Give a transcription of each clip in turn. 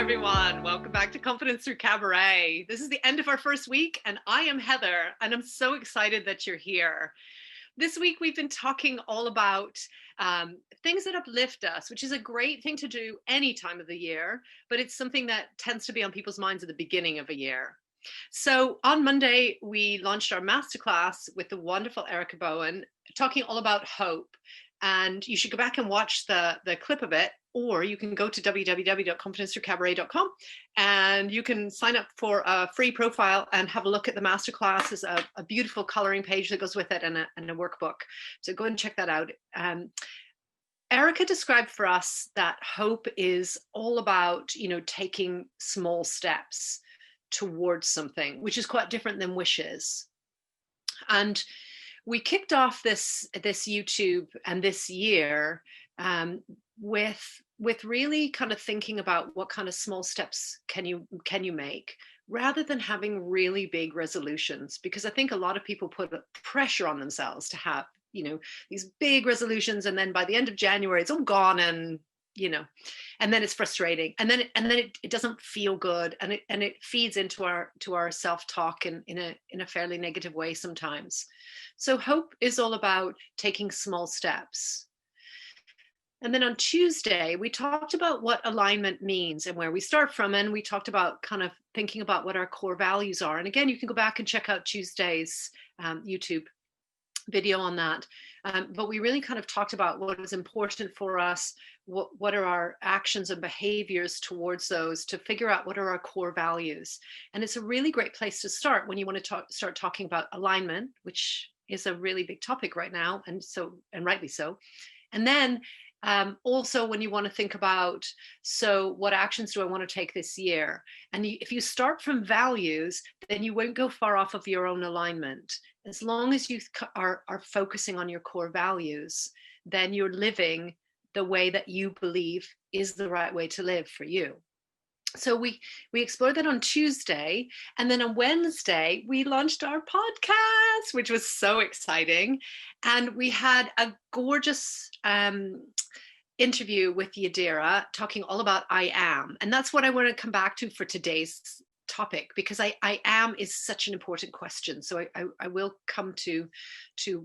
everyone. Welcome back to Confidence Through Cabaret. This is the end of our first week, and I am Heather, and I'm so excited that you're here. This week, we've been talking all about things that uplift us, which is a great thing to do any time of the year, but it's something that tends to be on people's minds at the beginning of a year. So on Monday, we launched our masterclass with the wonderful Erica Bowen, talking all about hope. And you should go back and watch the clip of it, or you can go to www.confidencethroughcabaret.com and you can sign up for a free profile and have a look at the masterclass. There's a beautiful coloring page that goes with it and a workbook. So go and check that out. Erica described for us that hope is all about, taking small steps towards something, which is quite different than wishes. And we kicked off this YouTube and this year with really kind of thinking about what kind of small steps can you make, rather than having really big resolutions, because I think a lot of people put pressure on themselves to have these big resolutions, and then by the end of January it's all gone, and and then it's frustrating, and then it doesn't feel good, and it feeds into our self-talk in a fairly negative way sometimes. So hope is all about taking small steps. And then on Tuesday, we talked about what alignment means and where we start from, and we talked about kind of thinking about what our core values are. And again, you can go back and check out Tuesday's YouTube video on that. But we really kind of talked about what is important for us, what are our actions and behaviors towards those, to figure out what are our core values. And it's a really great place to start when you want to start talking about alignment, which is a really big topic right now, and rightly so. And then also when you want to think about, so what actions do I want to take this year? And if you start from values, then you won't go far off of your own alignment. As long as you are focusing on your core values, then you're living the way that you believe is the right way to live for you. So we explored that on Tuesday, and then on Wednesday we launched our podcast, which was so exciting, and we had a gorgeous interview with Yadira talking all about I am, and that's what I want to come back to for today's topic, because I am is such an important question. So I will come to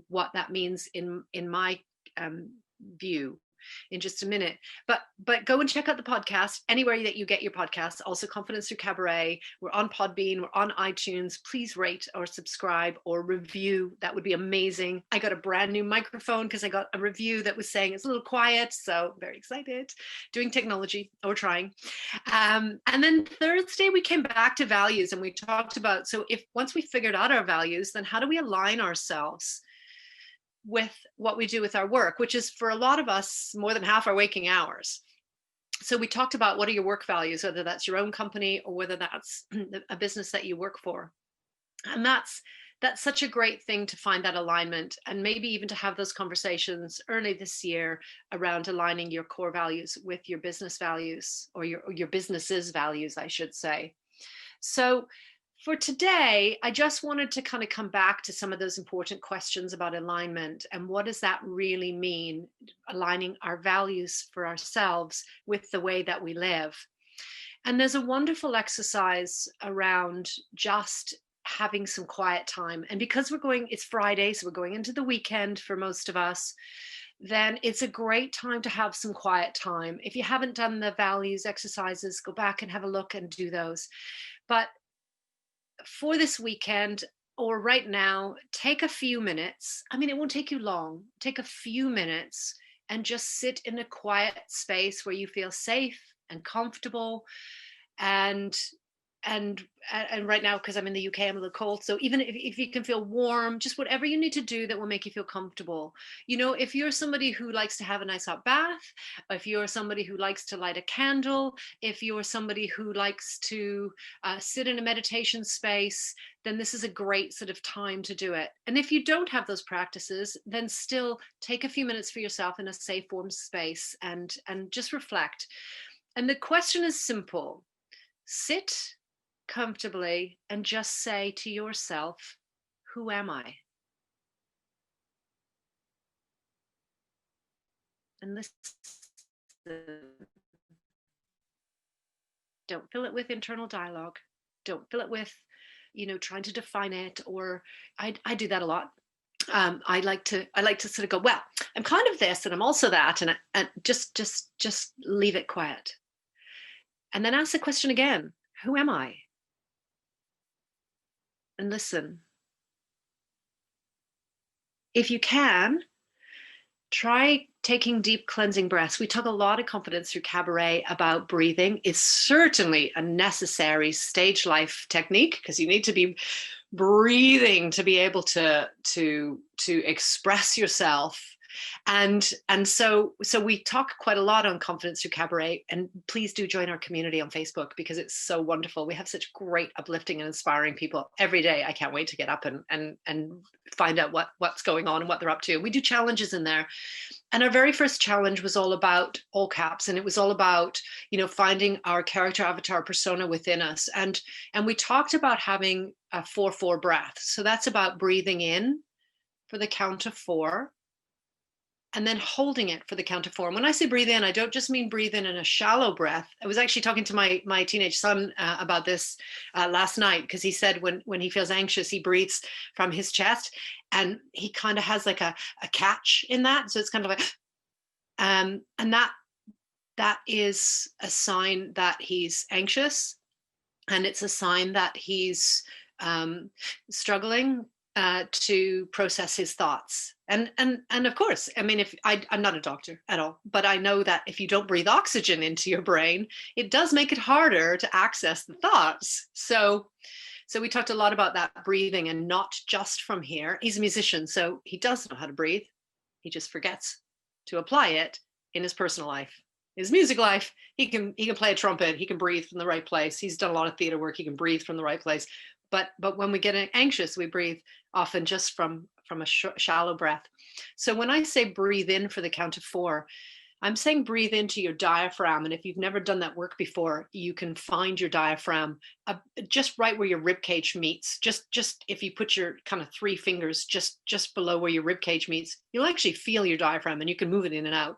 what that means in my view in just a minute, but go and check out the podcast anywhere that you get your podcasts. Also Confidence Through Cabaret, we're on Podbean, we're on iTunes. Please rate or subscribe or review, that would be amazing. I got a brand new microphone because I got a review that was saying it's a little quiet, so very excited, doing technology, or trying. And then Thursday we came back to values, and we talked about, so if once we figured out our values, then how do we align ourselves with what we do with our work, which is for a lot of us more than half our waking hours. So we talked about what are your work values, whether that's your own company or whether that's a business that you work for. And that's such a great thing to find that alignment, and maybe even to have those conversations early this year around aligning your core values with your business values, or your business's values, I should say. So for today, I just wanted to kind of come back to some of those important questions about alignment, and what does that really mean, aligning our values for ourselves with the way that we live. And there's a wonderful exercise around just having some quiet time. And because it's Friday, so we're going into the weekend for most of us, then it's a great time to have some quiet time. If you haven't done the values exercises, go back and have a look and do those. But for this weekend, or right now, take a few minutes. I mean, it won't take you long. Take a few minutes and just sit in a quiet space where you feel safe and comfortable. And right now, because I'm in the UK, I'm a little cold. So even if you can feel warm, just whatever you need to do that will make you feel comfortable. If you're somebody who likes to have a nice hot bath, if you're somebody who likes to light a candle, if you're somebody who likes to sit in a meditation space, then this is a great sort of time to do it. And if you don't have those practices, then still take a few minutes for yourself in a safe, warm space and just reflect. And the question is simple. Sit comfortably and just say to yourself, who am I? And listen. Don't fill it with internal dialogue. Don't fill it with, trying to define it. Or I do that a lot. I like to sort of go, well, I'm kind of this and I'm also that, and just leave it quiet. And then ask the question again, who am I? And listen. If you can, try taking deep cleansing breaths. We talk a lot of confidence through Cabaret about breathing. It's certainly a necessary stage life technique because you need to be breathing to be able to express yourself. And so we talk quite a lot on confidence through Cabaret, and please do join our community on Facebook because it's so wonderful. We have such great uplifting and inspiring people every day. I can't wait to get up and find out what's going on and what they're up to. We do challenges in there. And our very first challenge was all about all caps, and it was all about, finding our character avatar persona within us. And we talked about having a 4-4 breath. So that's about breathing in for the count of 4 and then holding it for the count of 4. And when I say breathe in, I don't just mean breathe in a shallow breath. I was actually talking to my teenage son about this last night, because he said when he feels anxious, he breathes from his chest, and he kind of has like a catch in that. So it's kind of like, and that is a sign that he's anxious, and it's a sign that he's struggling to process his thoughts. And of course, I mean, I'm not a doctor at all, but I know that if you don't breathe oxygen into your brain, it does make it harder to access the thoughts. So we talked a lot about that breathing, and not just from here. He's a musician, so he does know how to breathe. He just forgets to apply it in his personal life. His music life, he can play a trumpet, he can breathe from the right place. He's done a lot of theater work, he can breathe from the right place. But when we get anxious, we breathe often just from a shallow breath. So when I say breathe in for the count of 4, I'm saying breathe into your diaphragm. And if you've never done that work before, you can find your diaphragm just right where your rib cage meets. Just if you put your kind of 3 fingers just below where your rib cage meets, you'll actually feel your diaphragm, and you can move it in and out.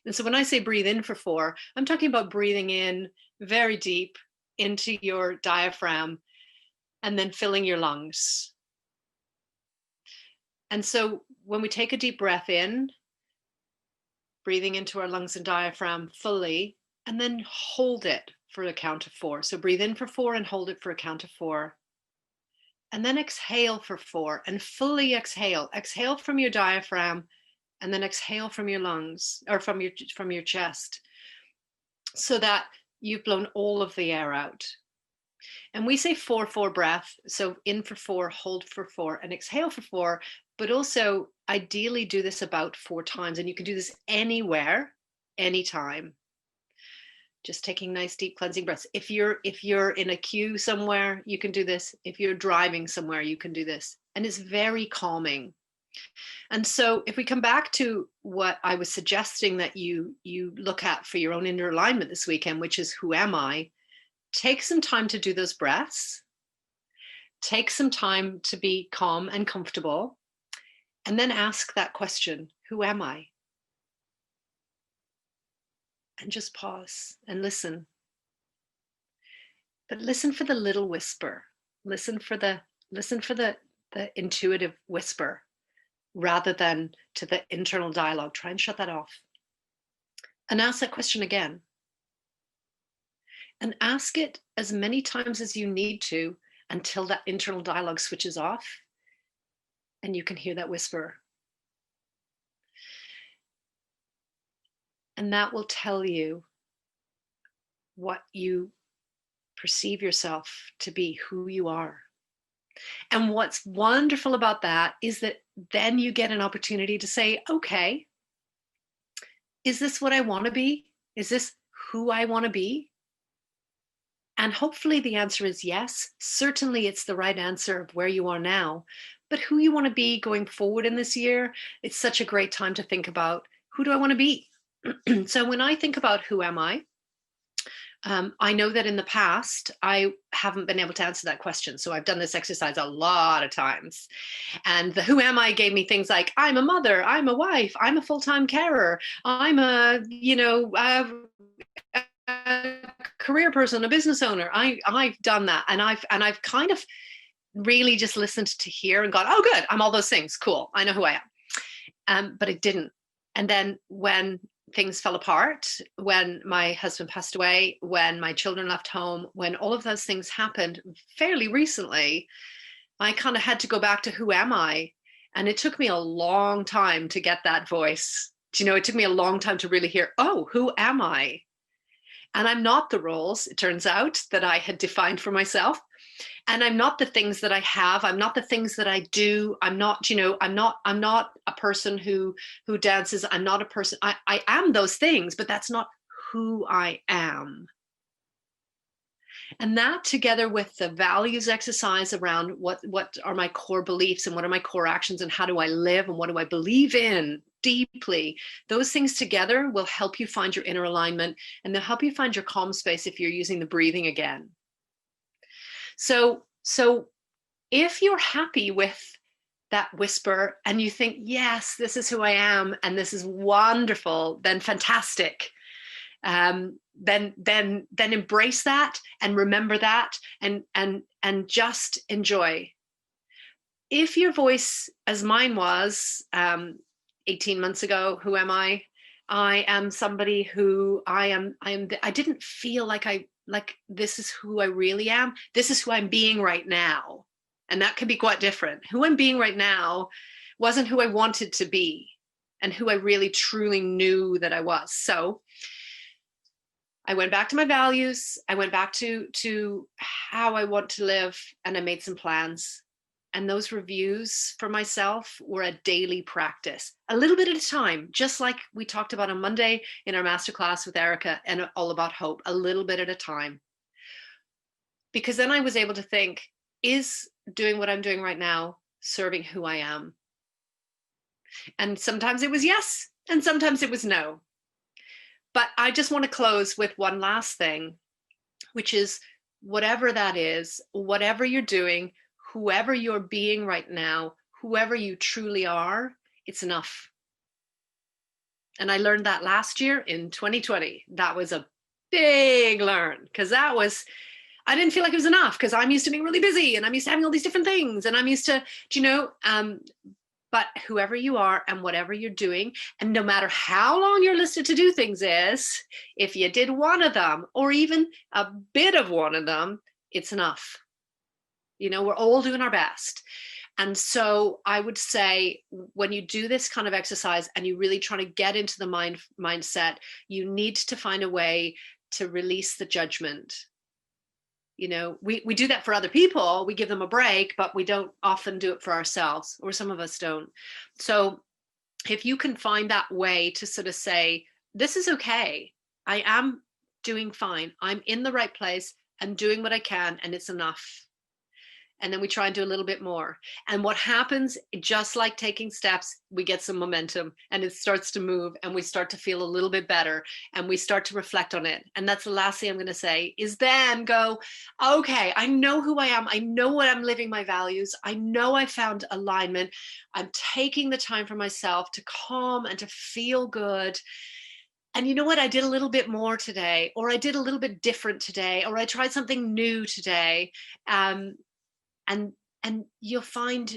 And so when I say breathe in for 4, I'm talking about breathing in very deep into your diaphragm and then filling your lungs. And so when we take a deep breath in, breathing into our lungs and diaphragm fully, and then hold it for a count of 4. So breathe in for 4 and hold it for a count of 4. And then exhale for 4 and fully exhale. Exhale from your diaphragm and then exhale from your lungs, or from your chest, so that you've blown all of the air out. And we say 4-4 breath. So in for 4, hold for 4, and exhale for 4. But also ideally do this about 4 times. And you can do this anywhere, anytime. Just taking nice deep cleansing breaths. If you're in a queue somewhere, you can do this. If you're driving somewhere, you can do this. And it's very calming. And so if we come back to what I was suggesting that you look at for your own inner alignment this weekend, which is who am I? Take some time to do those breaths. Take some time to be calm and comfortable. And then ask that question, who am I? And just pause and listen. But listen for the little whisper. Listen for the intuitive whisper, rather than to the internal dialogue. Try and shut that off. And ask that question again. And ask it as many times as you need to until that internal dialogue switches off and you can hear that whisper. And that will tell you what you perceive yourself to be, who you are. And what's wonderful about that is that then you get an opportunity to say, okay, is this what I want to be? Is this who I want to be? And hopefully the answer is yes. Certainly it's the right answer of where you are now. But who you want to be going forward in this year, it's such a great time to think about, who do I want to be? So when I think about who am I know that in the past, I haven't been able to answer that question. So I've done this exercise a lot of times. And the who am I gave me things like, I'm a mother, I'm a wife, I'm a full-time carer, I'm a career person, a business owner. I've done that, and I've kind of really just listened to hear and gone, oh, good, I'm all those things. Cool, I know who I am. But it didn't. And then when things fell apart, when my husband passed away, when my children left home, when all of those things happened fairly recently, I kind of had to go back to who am I? And it took me a long time to get that voice. You know, it took me a long time to really hear, oh, who am I? And I'm not the roles, it turns out, that I had defined for myself. And I'm not the things that I have. I'm not the things that I do. I'm not, you know, I'm not a person who dances. I'm not a person. I am those things, but that's not who I am. And that, together with the values exercise around what are my core beliefs and what are my core actions and how do I live and what do I believe in deeply, those things together will help you find your inner alignment, and they'll help you find your calm space if you're using the breathing again. So if you're happy with that whisper and you think, yes, this is who I am and this is wonderful, then fantastic. Then embrace that and remember that, and just enjoy. If your voice, as mine was 18 months ago, who am I? I am somebody who I didn't feel like this is who I really am. This is who I'm being right now. And that can be quite different. Who I'm being right now wasn't who I wanted to be and who I really truly knew that I was. So I went back to my values. I went back to how I want to live, and I made some plans. And those reviews for myself were a daily practice, a little bit at a time, just like we talked about on Monday in our masterclass with Erica and All About Hope, a little bit at a time. Because then I was able to think, is doing what I'm doing right now serving who I am? And sometimes it was yes, and sometimes it was no. But I just want to close with one last thing, which is whatever that is, whatever you're doing, whoever you're being right now, whoever you truly are, it's enough. And I learned that last year in 2020. That was a big learn, because I didn't feel like it was enough, because I'm used to being really busy and I'm used to having all these different things and I'm used to, but whoever you are and whatever you're doing, and no matter how long your list to do things is, if you did one of them or even a bit of one of them, it's enough. You know, we're all doing our best. And so I would say, when you do this kind of exercise and you really try to get into the mindset, you need to find a way to release the judgment. You know, we do that for other people. We give them a break, but we don't often do it for ourselves, or some of us don't. So if you can find that way to sort of say, this is okay. I am doing fine. I'm in the right place and doing what I can, and it's enough. And then we try and do a little bit more. And what happens, just like taking steps, we get some momentum and it starts to move and we start to feel a little bit better and we start to reflect on it. And that's the last thing I'm going to say, is then go, okay, I know who I am. I know what I'm living my values. I know I found alignment. I'm taking the time for myself to calm and to feel good. And you know what? I did a little bit more today, or I did a little bit different today, or I tried something new today. And you'll find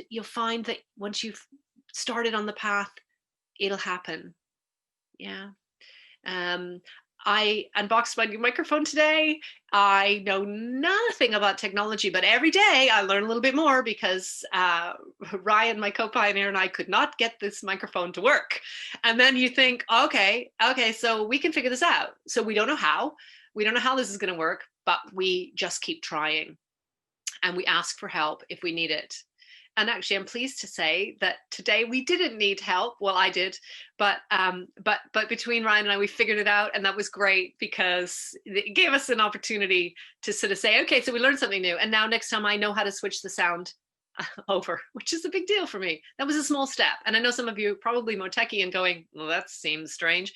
that once you've started on the path, it'll happen. Yeah. I unboxed my new microphone today. I know nothing about technology, but every day I learn a little bit more, because Ryan, my co-pioneer, and I could not get this microphone to work. And then you think, okay, so we can figure this out. So we don't know how this is going to work, but we just keep trying. And we ask for help if we need it. And actually, I'm pleased to say that today we didn't need help. Well, I did, but between Ryan and I, we figured it out, and that was great, because it gave us an opportunity to sort of say, okay, so we learned something new, and now next time I know how to switch the sound over, which is a big deal for me. That was a small step, and I know some of you are probably more techie and going, well, that seems strange,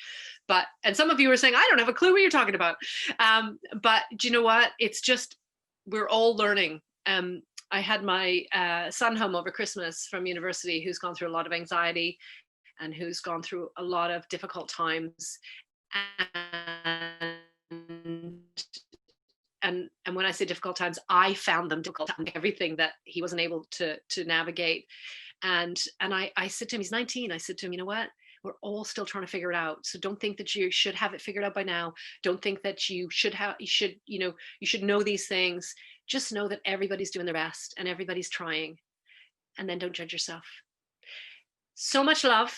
and some of you are saying, I don't have a clue what you're talking about. But do you know what? It's just, we're all learning. I had my son home over Christmas from university, who's gone through a lot of anxiety and who's gone through a lot of difficult times. And when I say difficult times, I found them difficult, everything that he wasn't able to navigate. And I said to him, he's 19. I said to him, you know what? We're all still trying to figure it out. So don't think that you should have it figured out by now. Don't think that you should know these things. Just know that everybody's doing their best and everybody's trying. And then don't judge yourself. So much love.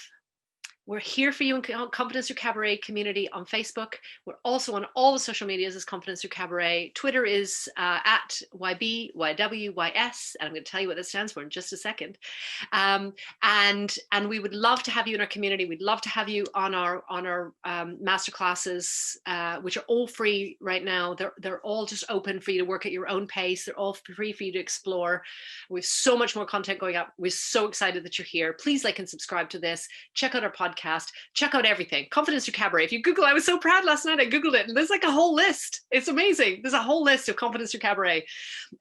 We're here for you in Confidence Through Cabaret community on Facebook. We're also on all the social medias as Confidence Through Cabaret. Twitter is at YBYWYS, and I'm going to tell you what that stands for in just a second. And we would love to have you in our community. We'd love to have you on our masterclasses, which are all free right now. They're all just open for you to work at your own pace. They're all free for you to explore. We have so much more content going up. We're so excited that you're here. Please like and subscribe to this. Check out our podcast. Check out everything. Confidence Through Cabaret. If you Google, I was so proud last night. I Googled it, and there's like a whole list. It's amazing. There's a whole list of Confidence Through Cabaret.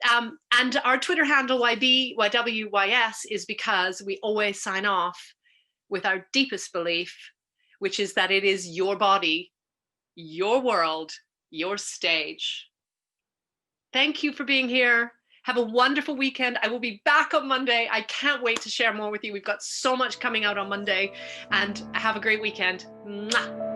And our Twitter handle, YBYWYS, is because we always sign off with our deepest belief, which is that it is your body, your world, your stage. Thank you for being here. Have a wonderful weekend. I will be back on Monday. I can't wait to share more with you. We've got so much coming out on Monday, and have a great weekend. Mwah.